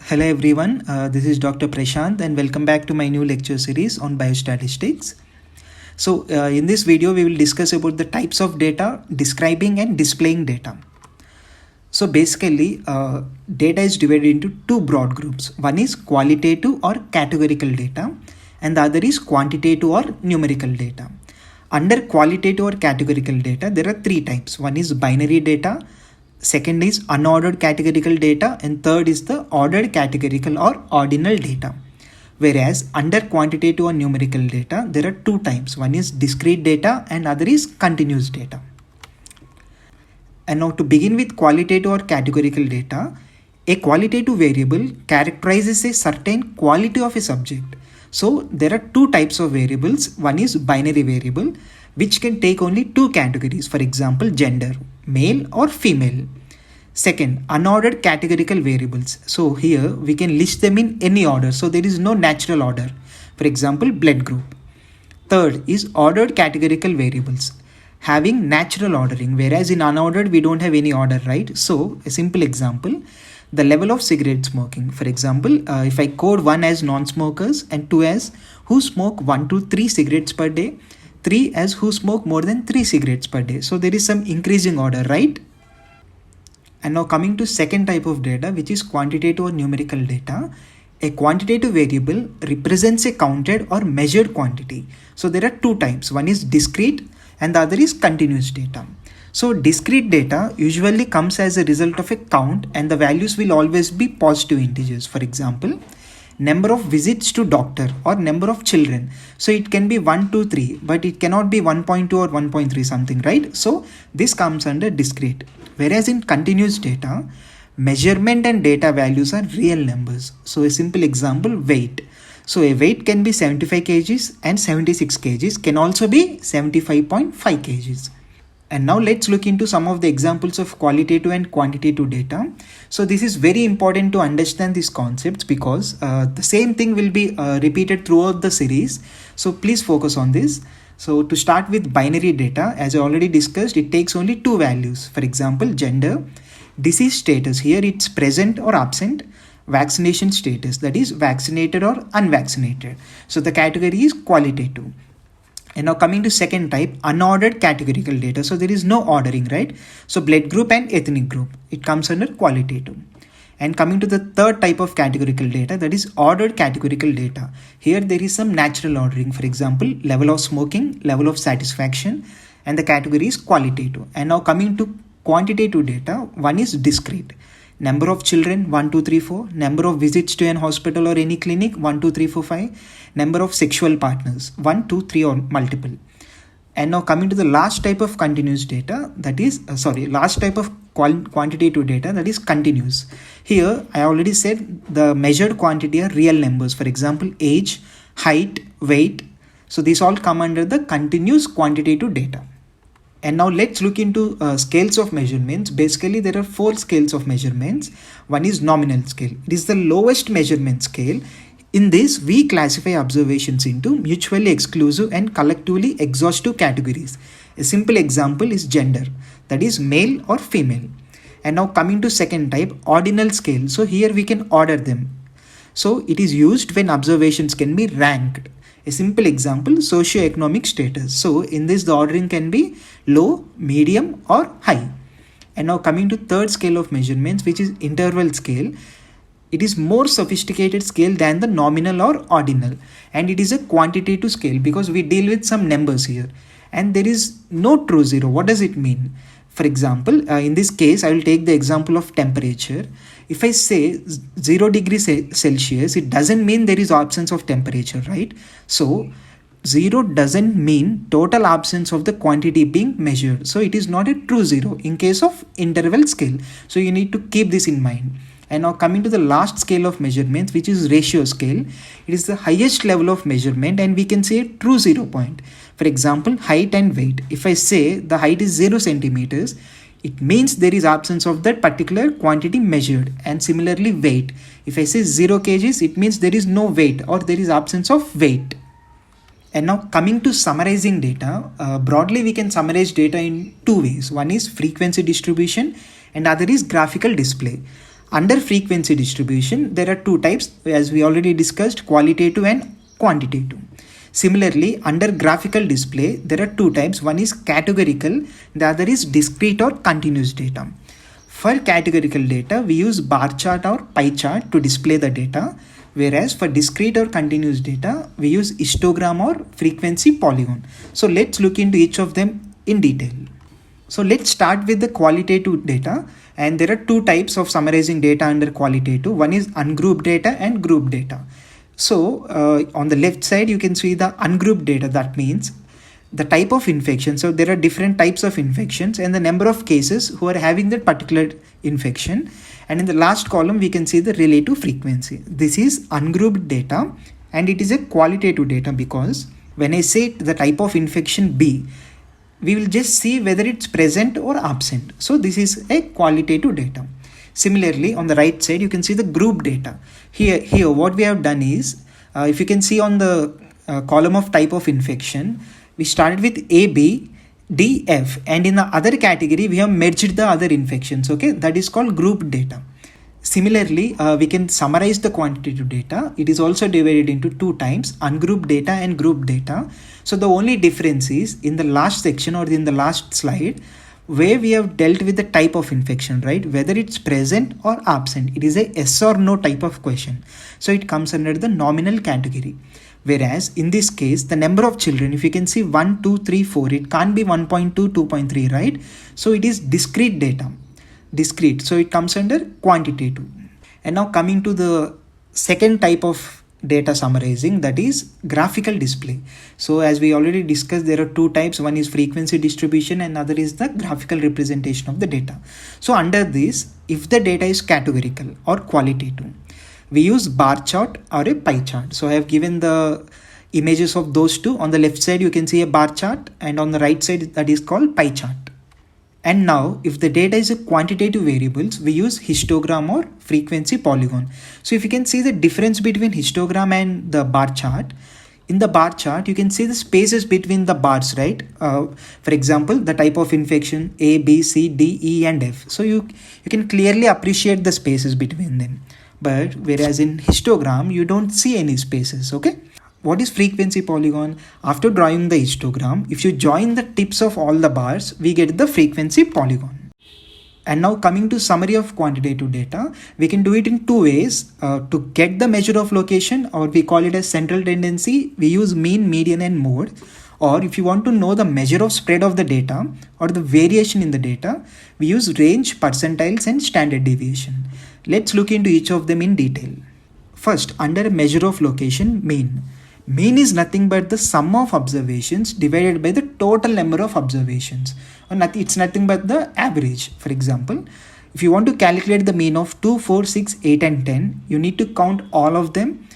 Hello everyone, this is Dr. Prashanth and welcome back to my new lecture series on biostatistics. So in this video we will discuss about the types of data, describing and displaying data. So basically data is divided into two broad groups. One is qualitative or categorical data and the other is quantitative or numerical data. Under qualitative or categorical data there are three types. One is binary data, second is unordered categorical data, and third is the ordered categorical or ordinal data. Whereas under quantitative or numerical data, there are two types. One is discrete data and other is continuous data. And now to begin with qualitative or categorical data, a qualitative variable characterizes a certain quality of a subject. So there are two types of variables. One is binary variable, which can take only two categories. For example, gender, male or female. Second, unordered categorical variables. So here we can list them in any order. So there is no natural order. For example, blood group. Third is ordered categorical variables having natural ordering, whereas in unordered we don't have any order, right? So a simple example, the level of cigarette smoking. For example, if I code 1 as non-smokers and 2 as who smoke 1 to 3 cigarettes per day, 3 as who smoke more than 3 cigarettes per day. So there is some increasing order, right? And now coming to second type of data, which is quantitative or numerical data. A quantitative variable represents a counted or measured quantity. So there are two types. One is discrete and the other is continuous data. So discrete data usually comes as a result of a count and the values will always be positive integers. For example, number of visits to doctor or number of children. So it can be 1, 2, 3, but it cannot be 1.2 or 1.3 something, right? So this comes under discrete. Whereas in continuous data, measurement and data values are real numbers. So a simple example, weight. So a weight can be 75 kgs and 76 kgs, can also be 75.5 kgs. And now let's look into some of the examples of qualitative and quantitative data. So this is very important to understand these concepts because the same thing will be repeated throughout the series. So please focus on this. So to start with binary data, as I already discussed, it takes only two values. For example, gender, disease status, here it's present or absent, vaccination status, that is vaccinated or unvaccinated. So the category is qualitative. And now coming to second type, unordered categorical data. So there is no ordering, right? So blood group and ethnic group, it comes under qualitative. And coming to the third type of categorical data, that is ordered categorical data. Here there is some natural ordering. For example, level of smoking, level of satisfaction, and the category is qualitative. And now coming to quantitative data, one is discrete. Number of children, 1, 2, 3, 4. Number of visits to an hospital or any clinic, 1, 2, 3, 4, 5. Number of sexual partners, 1, 2, 3 or multiple. And now coming to the last type of continuous data, that is, last type of quantitative data, that is continuous. Here, I already said the measured quantity are real numbers. For example, age, height, weight. So these all come under the continuous quantitative data. And now let's look into scales of measurements. Basically, there are 4 scales of measurements. One is nominal scale. It is the lowest measurement scale. In this, we classify observations into mutually exclusive and collectively exhaustive categories. A simple example is gender, that is male or female. And now coming to second type, ordinal scale. So here we can order them. So it is used when observations can be ranked. A simple example, socioeconomic status. So in this, the ordering can be low, medium or high. And now coming to third scale of measurements, which is interval scale. It is more sophisticated scale than the nominal or ordinal. And it is a quantitative scale because we deal with some numbers here. And there is no true zero. What does it mean? For example, in this case, I will take the example of temperature. If I say 0 degrees Celsius, it doesn't mean there is absence of temperature, right? So 0 doesn't mean total absence of the quantity being measured. So it is not a true zero in case of interval scale. So you need to keep this in mind. And now coming to the last scale of measurements, which is ratio scale. It is the highest level of measurement and we can say a true 0 point. For example, height and weight. If I say the height is 0 centimeters, it means there is absence of that particular quantity measured. And similarly weight. If I say 0 kgs, it means there is no weight or there is absence of weight. And now coming to summarizing data, broadly we can summarize data in two ways. One is frequency distribution and other is graphical display. Under frequency distribution, there are two types, as we already discussed, qualitative and quantitative. Similarly, under graphical display, there are two types. One is categorical, the other is discrete or continuous data. For categorical data, we use bar chart or pie chart to display the data, whereas for discrete or continuous data, we use histogram or frequency polygon. So let's look into each of them in detail. So let's start with the qualitative data, and there are two types of summarizing data under qualitative. One is ungrouped data and grouped data. So on the left side, you can see the ungrouped data. That means the type of infection. So there are different types of infections and the number of cases who are having that particular infection. And in the last column, we can see the relative frequency. This is ungrouped data, and it is a qualitative data because when I say the type of infection B, we will just see whether it's present or absent. So this is a qualitative data. Similarly, on the right side, you can see the group data. Here what we have done is, if you can see on the column of type of infection, we started with A, B, D, F, and in the other category, we have merged the other infections. Okay, that is called group data. Similarly, we can summarize the quantitative data. It is also divided into two types, ungrouped data and group data. So the only difference is in the last section or in the last slide, where we have dealt with the type of infection, right? Whether it's present or absent. It is a yes or no type of question. So it comes under the nominal category. Whereas in this case, the number of children, if you can see 1, 2, 3, 4, it can't be 1.2, 2.3, right? So it is discrete data. Discrete. So it comes under quantitative. And now coming to the second type of data summarizing, that is graphical display. So as we already discussed, there are two types. One is frequency distribution and other is the graphical representation of the data. So under this, if the data is categorical or qualitative, we use bar chart or a pie chart. So I have given the images of those two. On the left side, you can see a bar chart, and on the right side, that is called pie chart. And now, if the data is a quantitative variables, we use histogram or frequency polygon. So if you can see the difference between histogram and the bar chart, in the bar chart, you can see the spaces between the bars, right? For example, the type of infection A, B, C, D, E, and F. So you can clearly appreciate the spaces between them. But whereas in histogram, you don't see any spaces, okay? What is frequency polygon? After drawing the histogram, if you join the tips of all the bars, we get the frequency polygon. And now coming to summary of quantitative data, we can do it in two ways. To get the measure of location, or we call it as central tendency, we use mean, median, and mode. Or if you want to know the measure of spread of the data or the variation in the data, we use range, percentiles, and standard deviation. Let's look into each of them in detail. First, under measure of location, mean. Mean is nothing but the sum of observations divided by the total number of observations. It's nothing but the average. For example, if you want to calculate the mean of 2, 4, 6, 8, and 10, you need to count all of them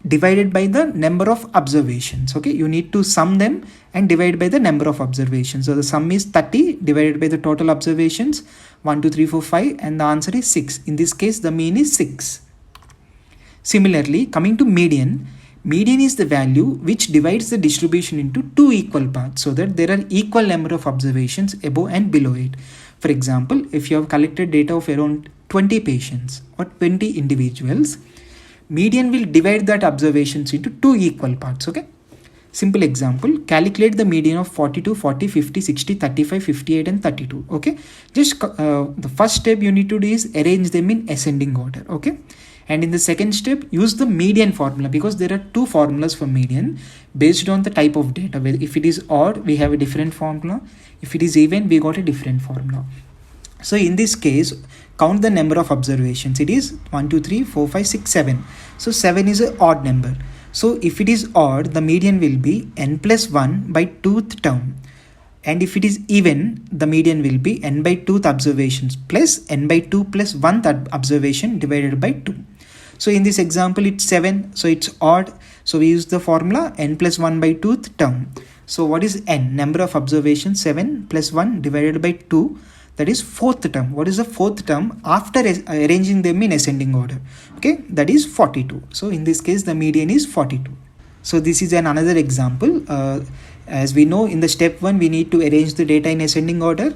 divided by the number of observations. Okay, you need to sum them and divide by the number of observations. So the sum is 30 divided by the total observations, 1, 2, 3, 4, 5, and the answer is 6. In this case, the mean is 6. Similarly, coming to median, median is the value which divides the distribution into two equal parts so that there are equal number of observations above and below it. For example, if you have collected data of around 20 patients or 20 individuals, median will divide that observations into two equal parts. Okay. Simple example, calculate the median of 42, 40, 50, 60, 35, 58 and 32. Okay. Just the first step you need to do is arrange them in ascending order. Okay. And in the second step, use the median formula because there are two formulas for median based on the type of data. If it is odd, we have a different formula. If it is even, we got a different formula. So in this case, count the number of observations. It is 1, 2, 3, 4, 5, 6, 7. So 7 is an odd number. So if it is odd, the median will be n plus 1 by 2th term. And if it is even, the median will be n by 2th observations plus n by 2 plus 1th observation divided by 2. So in this example, it's 7. So it's odd. So we use the formula n plus 1 by 2th term. So what is n? Number of observations 7 plus 1 divided by 2. That is 4th term. What is the 4th term after arranging them in ascending order? Okay, that is 42. So in this case, the median is 42. So this is another example. As we know, in the step 1, we need to arrange the data in ascending order.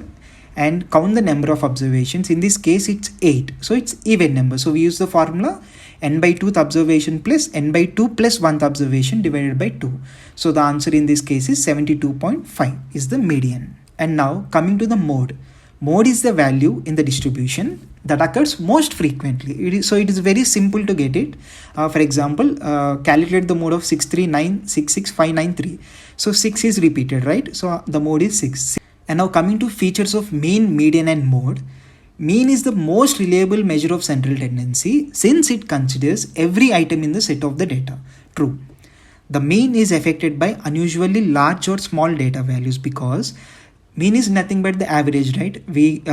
and count the number of observations. In this case it's 8, so it's even number. So we use the formula n by 2th observation plus n by 2 plus 1th observation divided by 2. So the answer in this case is 72.5 is the median. And now coming to the mode. Mode is the value in the distribution that occurs most frequently. So it is very simple to get it. For example, calculate the mode of 639666593. So 6 is repeated, right? So the mode is 6. And now coming to features of mean, median and mode. Mean is the most reliable measure of central tendency since it considers every item in the set of the data. True. The mean is affected by unusually large or small data values because mean is nothing but the average, right? We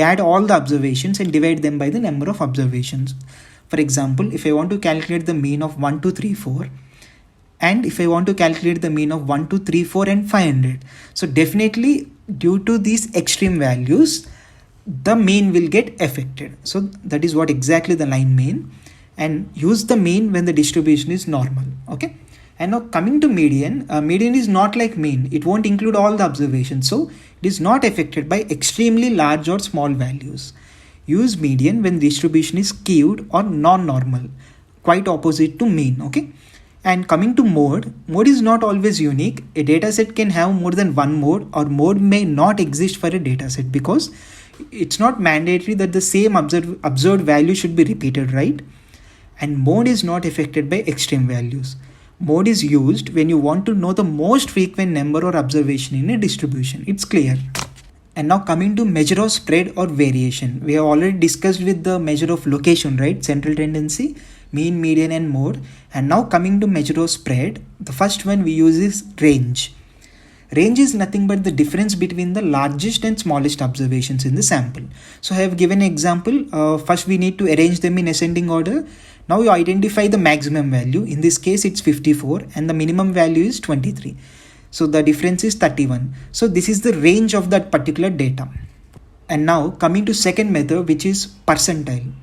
add all the observations and divide them by the number of observations. For example, if I want to calculate the mean of 1, 2, 3, 4, and if I want to calculate the mean of 1, 2, 3, 4 and 500. So definitely due to these extreme values, the mean will get affected. So that is what exactly the line mean, and use the mean when the distribution is normal. Okay. And now coming to median, median is not like mean. It won't include all the observations. So it is not affected by extremely large or small values. Use median when distribution is skewed or non-normal, quite opposite to mean. Okay. And coming to mode, mode is not always unique. A dataset can have more than one mode, or mode may not exist for a dataset because it's not mandatory that the same observed value should be repeated, right? And mode is not affected by extreme values. Mode is used when you want to know the most frequent number or observation in a distribution. It's clear. And now coming to measure of spread or variation. We have already discussed with the measure of location, right? Central tendency, mean, median and mode. And now coming to measure of spread, the first one we use is range. Range is nothing but the difference between the largest and smallest observations in the sample. So I have given an example. First we need to arrange them in ascending order. Now you identify the maximum value. In this case it's 54 and the minimum value is 23. So the difference is 31. So this is the range of that particular data. And now coming to second method, which is percentile.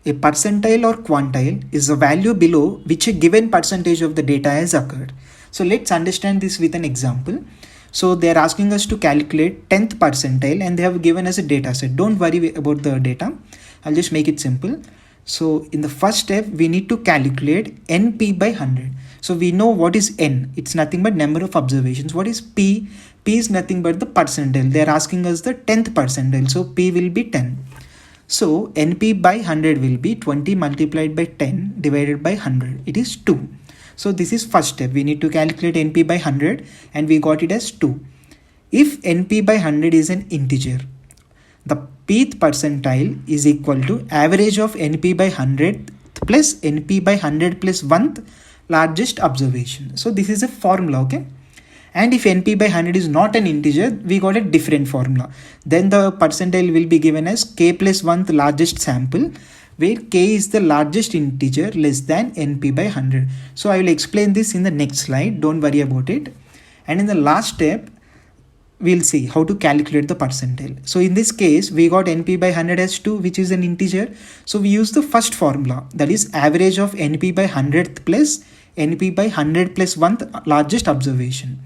A percentile or quantile is a value below which a given percentage of the data has occurred. So let's understand this with an example. So they're asking us to calculate 10th percentile and they have given us a data set. Don't worry about the data. I'll just make it simple. So in the first step, we need to calculate NP by 100. So we know what is N. It's nothing but number of observations. What is P? P is nothing but the percentile. They're asking us the 10th percentile. So P will be 10. So NP by 100 will be 20 multiplied by 10 divided by 100. It is 2. So this is first step. We need to calculate NP by 100 and we got it as 2. If NP by 100 is an integer, the pth percentile is equal to average of NP by 100 plus NP by 100 plus 1th largest observation. So this is a formula, okay? And if NP by 100 is not an integer, we got a different formula. Then the percentile will be given as K plus 1th largest sample, where K is the largest integer less than NP by 100. So I will explain this in the next slide. Don't worry about it. And in the last step, we'll see how to calculate the percentile. So in this case, we got NP by 100 as 2, which is an integer. So we use the first formula, that is average of NP by 100th plus NP by 100 plus 1th largest observation.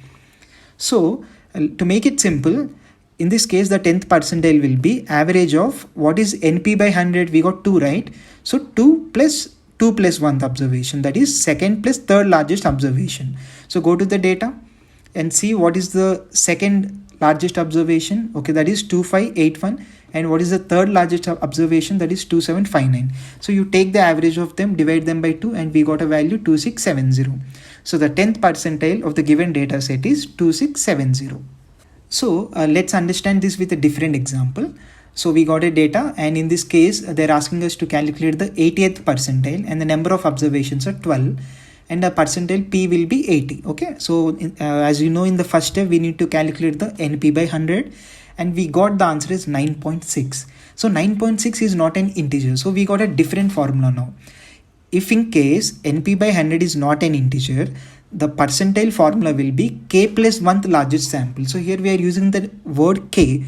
So to make it simple, in this case, the 10th percentile will be average of what is NP by 100. We got 2, right? So 2 plus 1th observation, that is second plus third largest observation. So go to the data and see what is the second largest observation. Okay, that is 2581. And what is the third largest observation? That is 2759. So you take the average of them, divide them by 2, and we got a value 2670. So the 10th percentile of the given data set is 2670. So let's understand this with a different example. So we got a data, and in this case, they're asking us to calculate the 80th percentile, and the number of observations are 12. And the percentile P will be 80. Okay, so as you know, in the first step, we need to calculate the NP by 100, and we got the answer is 9.6. So 9.6 is not an integer. So we got a different formula now. If in case NP by 100 is not an integer, the percentile formula will be K plus 1th largest sample. So here we are using the word K.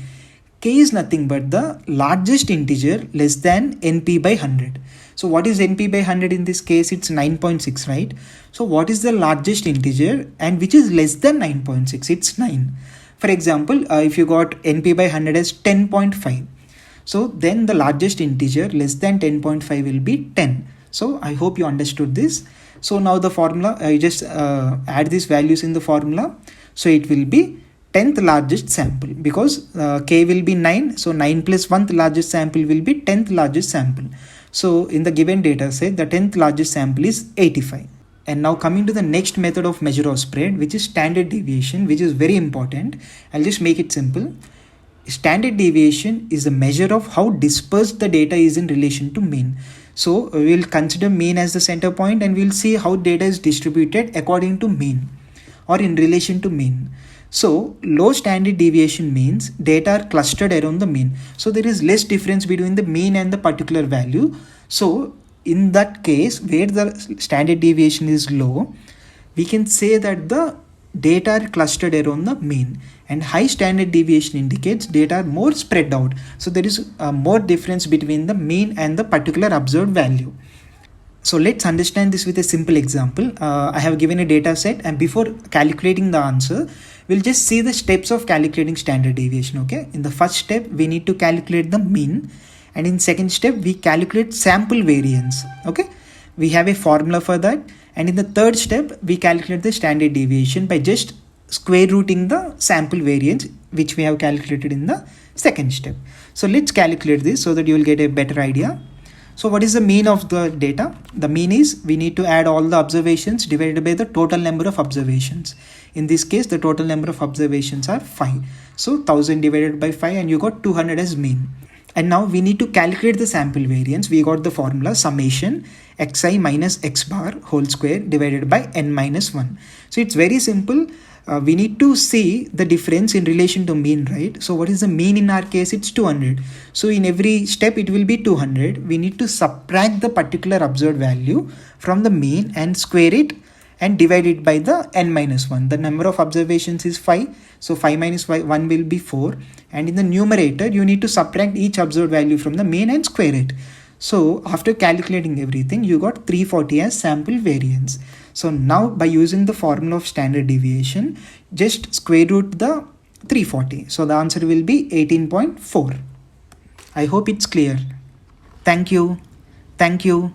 K is nothing but the largest integer less than NP by 100. So what is NP by 100 in this case? It's 9.6, right? So what is the largest integer and which is less than 9.6? It's 9. For example, if you got NP by 100 as 10.5, so then the largest integer less than 10.5 will be 10. So I hope you understood this. So now the formula, I just add these values in the formula. So it will be 10th largest sample, because k will be 9. So 9 plus 1th largest sample will be 10th largest sample. So in the given data set, the 10th largest sample is 85. And now coming to the next method of measure of spread, which is standard deviation, which is very important. I'll just make it simple. Standard deviation is a measure of how dispersed the data is in relation to mean. So we'll consider mean as the center point, and we'll see how data is distributed according to mean or in relation to mean. So low standard deviation means data are clustered around the mean. So there is less difference between the mean and the particular value. So in that case, where the standard deviation is low, we can say that the data are clustered around the mean. And high standard deviation indicates data are more spread out. So there is more difference between the mean and the particular observed value. So let's understand this with a simple example. I have given a data set, and before calculating the answer, we'll just see the steps of calculating standard deviation. Okay. In the first step, we need to calculate the mean. And in second step, we calculate sample variance. Okay. We have a formula for that. And in the third step, we calculate the standard deviation by just square rooting the sample variance, which we have calculated in the second step. So let's calculate this so that you will get a better idea. So what is the mean of the data? The mean is, we need to add all the observations divided by the total number of observations. In this case, the total number of observations are 5. So 1000 divided by 5, and you got 200 as mean. And now we need to calculate the sample variance. We got the formula summation xi minus x bar whole square divided by n minus 1. So it's very simple. We need to see the difference in relation to mean, right? So what is the mean in our case? It's 200. So in every step, it will be 200. We need to subtract the particular observed value from the mean and square it and divide it by the n minus 1. The number of observations is 5. So 5 minus 1 will be 4. And in the numerator, you need to subtract each observed value from the mean and square it. So after calculating everything, you got 340 as sample variance. So now by using the formula of standard deviation, just square root the 340. So the answer will be 18.4. I hope it's clear. Thank you. Thank you.